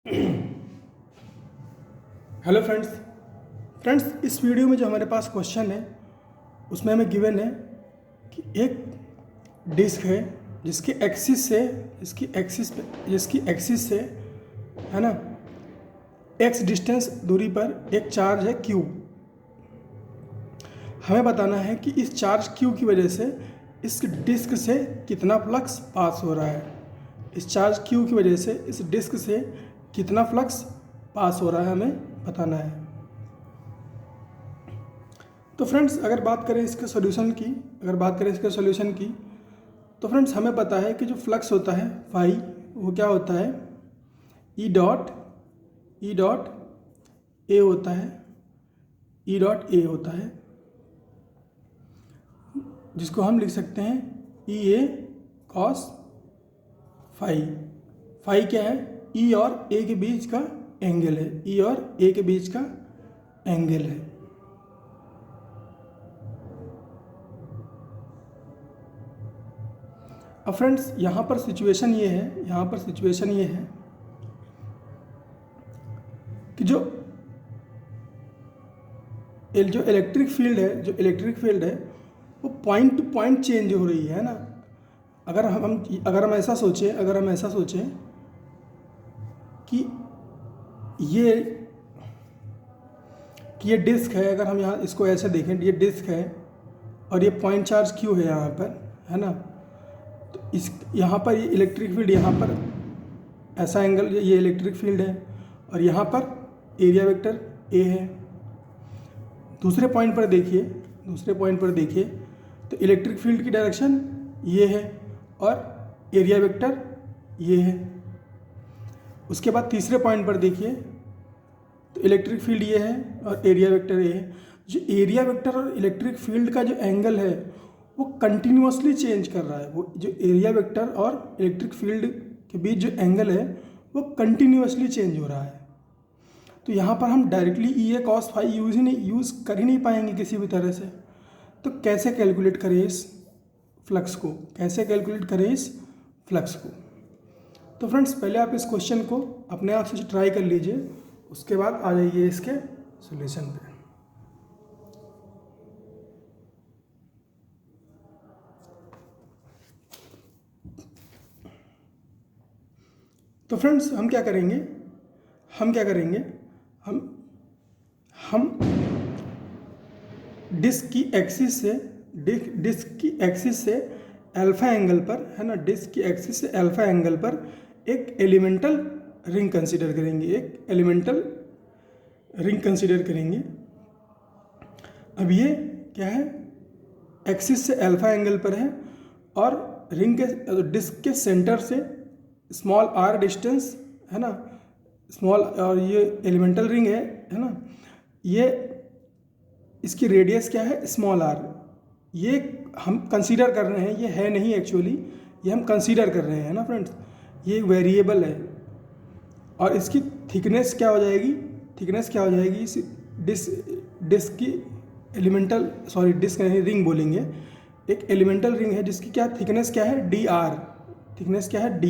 Hello friends, इस video में जो हमारे पास क्वेश्चन है उसमें हमें गिवन है कि एक डिस्क है जिसकी एक्सिस से है ना एक्स डिस्टेंस दूरी पर एक चार्ज है क्यू। हमें बताना है कि इस चार्ज क्यू की वजह से इस डिस्क से कितना फ्लक्स पास हो रहा है। इस चार्ज क्यू की वजह से इस डिस्क से कितना फ्लक्स पास हो रहा है हमें बताना है। तो फ्रेंड्स अगर बात करें इसके सॉल्यूशन की तो फ्रेंड्स हमें पता है कि जो फ्लक्स होता है फाई वो क्या होता है ई डॉट ए होता है, जिसको हम लिख सकते हैं ई ए कॉस फाई। फाई क्या है? ई और ए के बीच का एंगल है। अब फ्रेंड्स यहाँ पर सिचुएशन ये है कि जो इलेक्ट्रिक फील्ड है वो पॉइंट टू पॉइंट चेंज हो रही है ना। अगर हम ऐसा सोचें कि ये डिस्क है, अगर हम यहाँ इसको ऐसे देखें, ये डिस्क है और ये पॉइंट चार्ज क्यू है यहाँ पर, है ना। तो यहाँ पर ये इलेक्ट्रिक फील्ड, यहाँ पर ऐसा एंगल, ये इलेक्ट्रिक फील्ड है और यहाँ पर एरिया वेक्टर ए है। दूसरे पॉइंट पर देखिए तो इलेक्ट्रिक फील्ड की डायरेक्शन ये है और एरिया वेक्टर ये है। उसके बाद तीसरे पॉइंट पर देखिए तो इलेक्ट्रिक फील्ड ये है और एरिया वेक्टर ये है। जो एरिया वेक्टर और इलेक्ट्रिक फील्ड का जो एंगल है वो कंटिन्यूअसली चेंज कर रहा है। वो जो एरिया वेक्टर और इलेक्ट्रिक फील्ड के बीच जो एंगल है वो कंटिन्यूअसली चेंज हो रहा है। तो यहाँ पर हम डायरेक्टली ई ए कॉस फाई यूज़ कर ही नहीं पाएंगे किसी भी तरह से। तो कैसे कैलकुलेट करें इस फ्लक्स को? तो फ्रेंड्स पहले आप इस क्वेश्चन को अपने आप से ट्राई कर लीजिए, उसके बाद आ जाइए इसके सॉल्यूशन पे। तो फ्रेंड्स हम क्या करेंगे हम डिस्क की एक्सिस से अल्फा एंगल पर, है ना, डिस्क की एक्सिस से अल्फा एंगल पर एक एलिमेंटल रिंग कंसीडर करेंगे। अब ये क्या है? एक्सिस से अल्फा एंगल पर है और डिस्क के सेंटर से स्मॉल आर डिस्टेंस, है ना, और ये एलिमेंटल रिंग है ना। ये इसकी रेडियस क्या है? Small R. ये हम कंसीडर कर रहे हैं, ये है नहीं एक्चुअली, ये हम कंसीडर कर रहे हैं ना फ्रेंड्स। ये एक वेरिएबल है और इसकी थिकनेस क्या हो जाएगी इस डिस्क की डिस्क नहीं, रिंग बोलेंगे। एक एलिमेंटल रिंग है जिसकी थिकनेस क्या है? डी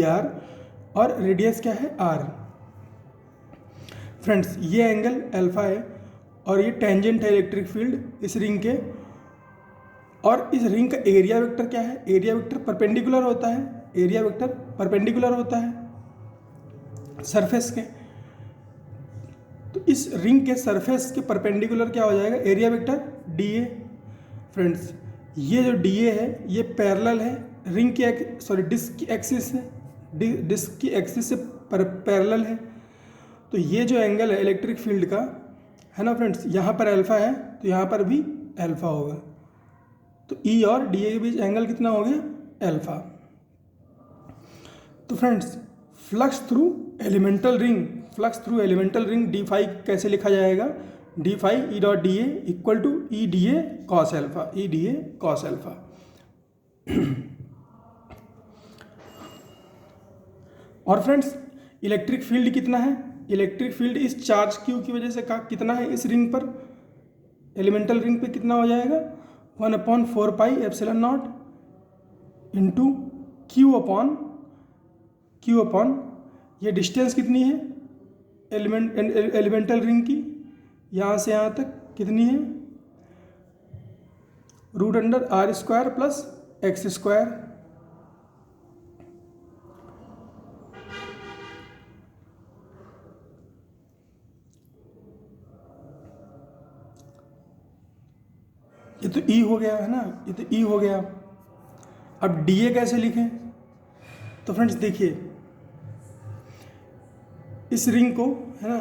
आर और रेडियस क्या है? आर। फ्रेंड्स ये एंगल अल्फा है और ये टेंजेंट है इलेक्ट्रिक फील्ड इस रिंग के। और इस रिंग का एरिया वेक्टर क्या है? एरिया वेक्टर परपेंडिकुलर होता है सरफेस के। तो इस रिंग के सरफेस के परपेंडिकुलर क्या हो जाएगा? Area vector D A. Friends ये जो डी ए है ये पैरेलल है डिस्क की एक्सिस से पैरेलल है। तो ये जो एंगल है इलेक्ट्रिक फील्ड का, है ना फ्रेंड्स, यहाँ पर अल्फा है तो यहाँ पर भी अल्फा होगा। तो ई और डी ए के बीच एंगल कितना हो गया? अल्फा। तो friends flux through elemental ring D phi कैसे लिखा जाएगा? D phi E dot D A equal to E D A cos alpha. और फ्रेंड्स इलेक्ट्रिक फील्ड कितना है? इलेक्ट्रिक फील्ड इस चार्ज क्यू की वजह से कितना है? इस रिंग पर, एलिमेंटल रिंग पे कितना हो जाएगा? 1/4 pi epsilon not into Q upon ये डिस्टेंस कितनी है? एलिमेंटल रिंग की यहाँ से यहाँ तक कितनी है, root under R square plus X square. ये तो ई हो गया है ना, ये तो ई हो गया। अब डी ए कैसे लिखें, तो फ्रेंड्स देखिए इस रिंग को, है ना,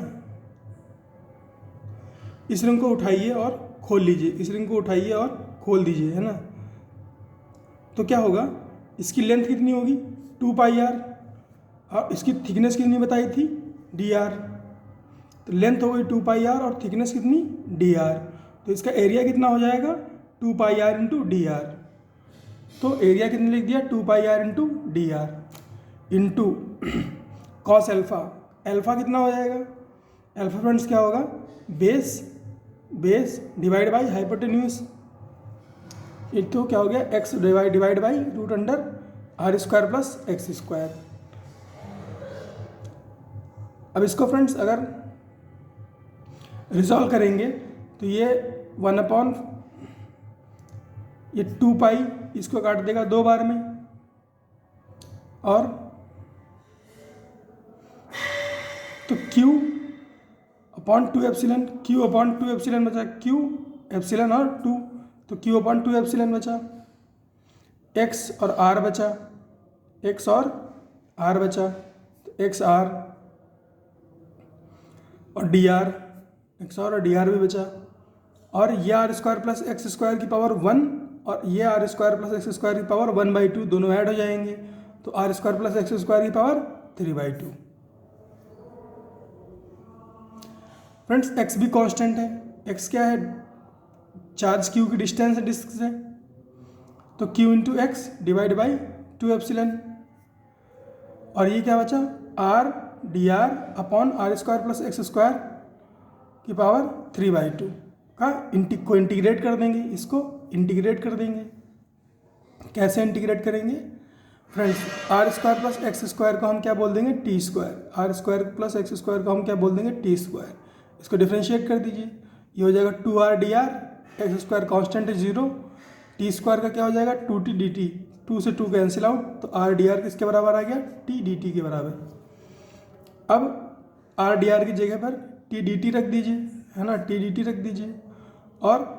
इस रिंग को उठाइए और खोल लीजिए, इस रिंग को उठाइए और खोल दीजिए, है ना। तो क्या होगा, इसकी लेंथ कितनी होगी 2 पाई आर, और इसकी थिकनेस कितनी बताई थी डी आर। तो लेंथ हो गई 2 पाई आर और थिकनेस कितनी डी आर। तो इसका एरिया कितना हो जाएगा 2 pi r into d r. तो एरिया कितने लिख दिया 2 pi r into d r into cos alpha. Alpha कितना हो जाएगा, एल्फा फ्रेंड्स क्या होगा, बेस डिवाइड बाई हाइपोटेन्यूज। एक तो क्या हो गया X divide by root under R square plus X square. अब इसको फ्रेंड्स अगर रिजॉल्व करेंगे तो ये 1 ये 2 पाई इसको काट देगा 2 बार में, और तो Q upon 2 epsilon, Q upon 2 epsilon बचा, Q एप्सिलन और 2, तो Q अपॉन 2 एप्सिलन बचा, X और R बचा, X और R बचा, तो XR और DR, XR और DR भी बचा, और ये R square plus X square की पावर 1 और ये R square plus X square की पावर 1/2 दोनों ऐड हो जाएंगे, तो R square plus X square की पावर 3/2। फ्रेंड्स एक्स भी कांस्टेंट है, एक्स क्या है, चार्ज क्यू की डिस्टेंस है डिस्क से, तो Q into X divide by 2 epsilon, और ये क्या बचा R D R upon R square plus X square की पावर 3/2 का को इंटीग्रेट कर देंगे, इसको इंटीग्रेट कर देंगे। कैसे इंटीग्रेट करेंगे friends, R square plus X square को हम क्या बोल देंगे T square, R square plus X square को हम क्या बोल देंगे टी स्क्वायर। इसको डिफ्रेंशिएट कर दीजिए, ये हो जाएगा 2r dr, x square constant है 0, टी स्क्वायर का क्या हो जाएगा 2t dt, 2 से 2 कैंसिल आउट, तो r dr किसके बराबर आ गया t dt के बराबर। अब r dr की जगह पर t dt रख दीजिए, है ना, t dt रख दीजिए, और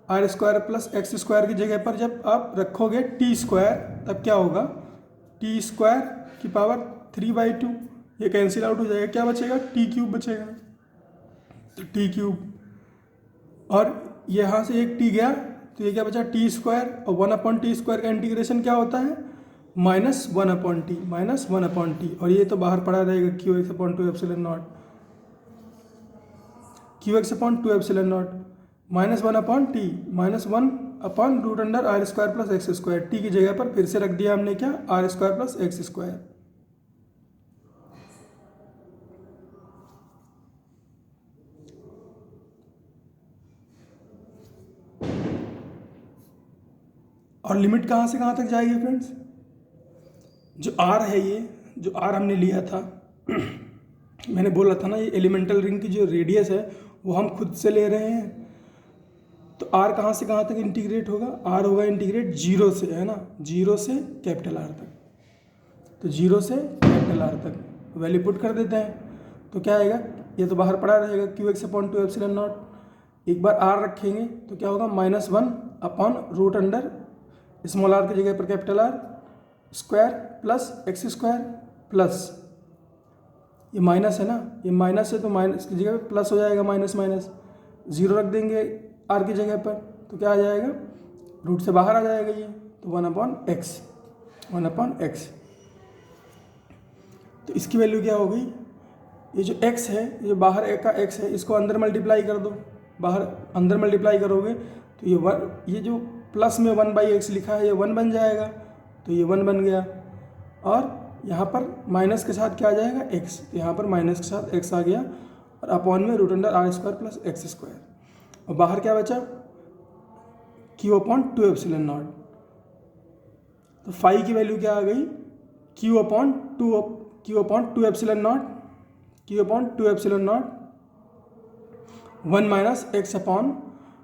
R square plus X square की जगह पर जब आप रखोगे टी स्क्वायर तब क्या होगा, टी स्क्वायर की पावर 3/2, ये कैंसिल आउट हो जाएगा, क्या बचेगा टी क्यूब बचेगा, तो टी क्यूब, और यहाँ से एक टी गया तो ये क्या बचा टी स्क्वायर, और 1/t स्क्वायर का इंटीग्रेशन क्या होता है -1/t, -1/t, और ये तो बाहर पड़ा रहेगा qx/2 epsilon naught, qx/2 epsilon naught, -1/t, -1 root under R square plus X square, T की जगह पर फिर से रख दिया हमने क्या R square plus X square. और लिमिट कहाँ से कहाँ तक जाएगी फ्रेंड्स, जो आर है, ये जो आर हमने लिया था मैंने बोला था ना, ये एलिमेंटल रिंग की जो रेडियस है वो हम खुद से ले रहे हैं, तो आर कहाँ से कहाँ तक इंटीग्रेट होगा, आर होगा इंटीग्रेट 0 से, है ना, 0 से कैपिटल आर तक, तो 0 से कैपिटल आर तक वैल्यू पुट कर देते हैं, तो क्या आएगा, ये तो बाहर पड़ा रहेगा qx/2 एप्सिलॉन नॉट, एक बार आर रखेंगे तो क्या होगा -1 रूट अंडर स्मॉल आर की जगह पर capital R square plus X square, plus ये माइनस है ना, ये माइनस है तो माइनस की जगह पर प्लस हो जाएगा, माइनस 0 रख देंगे आर की जगह पर, तो क्या आ जाएगा, रूट से बाहर आ जाएगा ये, तो 1/x, तो इसकी वैल्यू क्या हो गई, ये जो x है, ये जो बाहर का x है, इसको अंदर मल्टीप्लाई कर दो, बाहर अंदर मल्टीप्लाई करोगे तो ये जो प्लस में 1/x लिखा है ये 1 बन जाएगा, तो ये 1 बन गया, और यहाँ पर माइनस के साथ क्या आ जाएगा x, तो यहाँ पर माइनस के साथ x आ गया, और अपॉन में root under R square plus X square, और बाहर क्या बचा q/2 एप्सिलॉन नॉट, तो फाई की वैल्यू क्या आ गई q/2 epsilon naught, Q upon 2 epsilon naught 1 minus X upon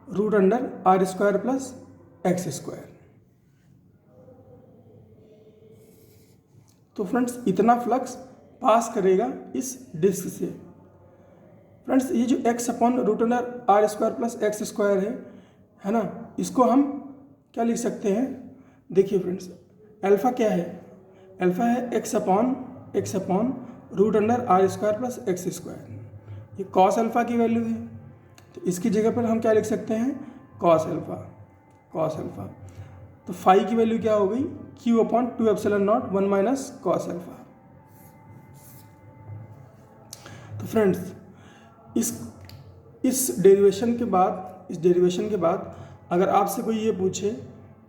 root under R square plus X square. तो फ्रेंड्स इतना फ्लक्स पास करेगा इस डिस्क से। फ्रेंड्स ये जो X upon root under R square plus X square है ना, इसको हम क्या लिख सकते हैं? देखिए फ्रेंड्स, अल्फ़ा क्या है? अल्फ़ा है X upon root under R square plus X square. ये कॉस अल्फ़ा की वैल्यू है, तो इसकी जगह पर हम क्या लिख सकते हैं? Cos alpha. तो फाई की वैल्यू क्या हो गई? Q upon 2 epsilon naught 1 minus cos alpha. तो फ्रेंड्स इस डेरिवेशन के बाद अगर आपसे कोई ये पूछे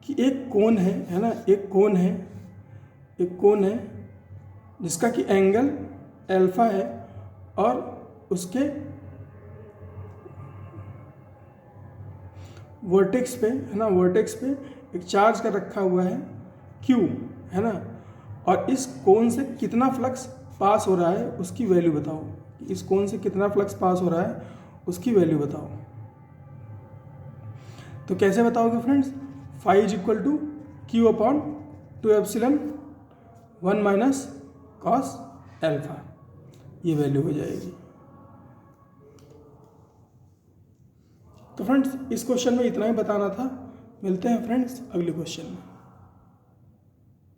कि एक कोन है ना, एक कोन है जिसका कि एंगल अल्फ़ा है और उसके वर्टेक्स पे है ना, वर्टेक्स पे एक चार्ज का रखा हुआ है Q है ना, और इस कोन से कितना फ्लक्स पास हो रहा है उसकी वैल्यू बताओ। इस कोन से कितना फ्लक्स पास हो रहा है उसकी वैल्यू बताओ। तो कैसे बताओगे friends? Phi is equal to Q upon 2 epsilon 1 minus cos alpha, ये वैल्यू हो जाएगी। तो फ्रेंड्स इस क्वेश्चन में इतना ही बताना था। मिलते हैं फ्रेंड्स अगले क्वेश्चन में।